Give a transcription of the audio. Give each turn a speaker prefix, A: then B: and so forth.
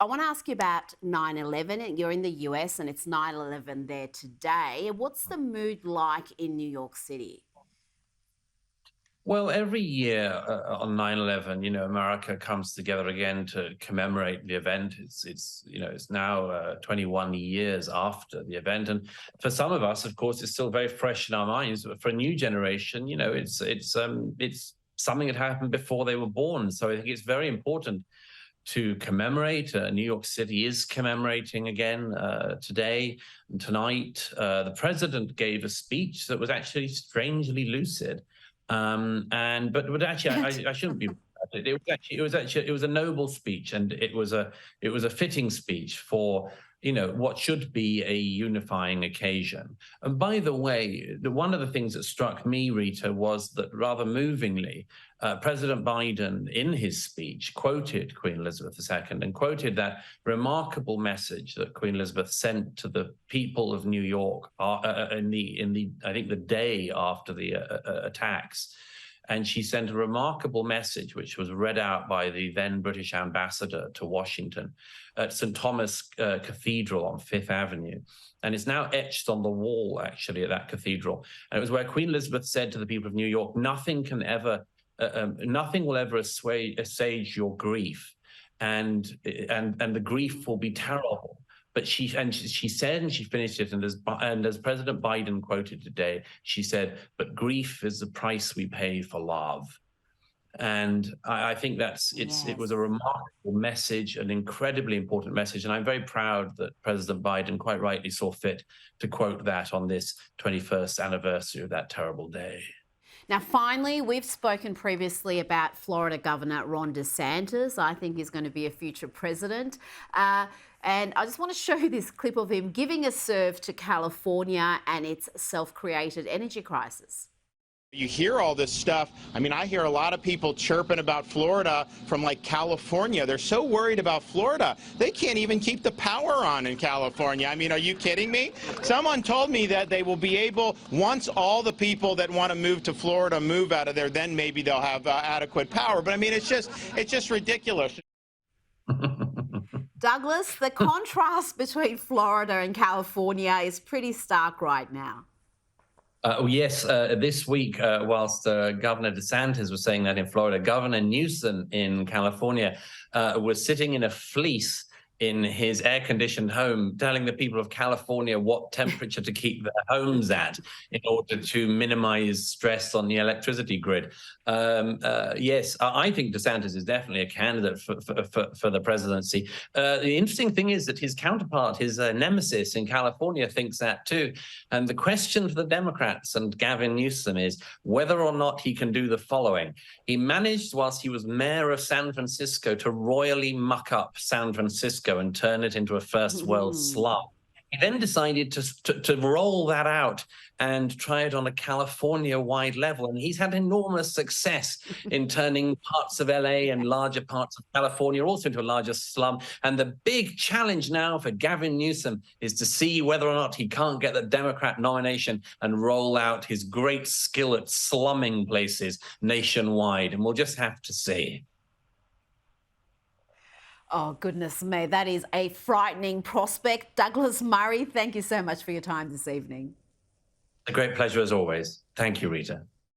A: I want to ask you about 9/11. You're in the US and it's 9/11 there today. What's the mood like in New York City?
B: Well, every year on 9/11, America comes together again to commemorate the event. It's now 21 years after the event, and for some of us, of course, it's still very fresh in our minds. But for a new generation, it's something that happened before they were born. So I think it's very important to commemorate. New York City is commemorating again today and tonight. The president gave a speech that was actually strangely lucid. But actually, I shouldn't be. It was a noble speech, and it was a fitting speech for what should be a unifying occasion. And by the way, one of the things that struck me, Rita, was that rather movingly, President Biden, in his speech, quoted Queen Elizabeth II and quoted that remarkable message that Queen Elizabeth sent to the people of New York I think the day after the attacks. And she sent a remarkable message, which was read out by the then British ambassador to Washington at St. Thomas Cathedral on Fifth Avenue. And it's now etched on the wall, actually, at that cathedral. And it was where Queen Elizabeth said to the people of New York, nothing will ever assuage your grief. And the grief will be terrible. But she said, and she finished it, and as President Biden quoted today, she said, "But grief is the price we pay for love." And I think it was a remarkable message, an incredibly important message. And I'm very proud that President Biden quite rightly saw fit to quote that on this 21st anniversary of that terrible day.
A: Now, finally, we've spoken previously about Florida Governor Ron DeSantis. I think he's going to be a future president. And I just want to show you this clip of him giving a serve to California and its self-created energy crisis.
C: You hear all this stuff. I mean, I hear a lot of people chirping about Florida from like California. They're so worried about Florida, they can't even keep the power on in California. I mean, are you kidding me? Someone told me that they will be able, once all the people that want to move to Florida move out of there, then maybe they'll have adequate power. But I mean, it's just ridiculous.
A: Douglas, the contrast between Florida and California is pretty stark right now.
B: Yes, this week, whilst Governor DeSantis was saying that in Florida, Governor Newsom in California was sitting in a fleece in his air-conditioned home, telling the people of California what temperature to keep their homes at in order to minimize stress on the electricity grid. Yes, I think DeSantis is definitely a candidate for the presidency. The interesting thing is that his counterpart, his nemesis in California, thinks that too. And the question for the Democrats and Gavin Newsom is whether or not he can do the following. He managed, whilst he was mayor of San Francisco, to royally muck up San Francisco and turn it into a first world slum. He then decided to roll that out and try it on a California-wide level. And he's had enormous success in turning parts of LA and larger parts of California also into a larger slum. And the big challenge now for Gavin Newsom is to see whether or not he can't get the Democrat nomination and roll out his great skill at slumming places nationwide. And we'll just have to see.
A: Oh, goodness me, that is a frightening prospect. Douglas Murray, thank you so much for your time this evening.
B: A great pleasure as always. Thank you, Rita.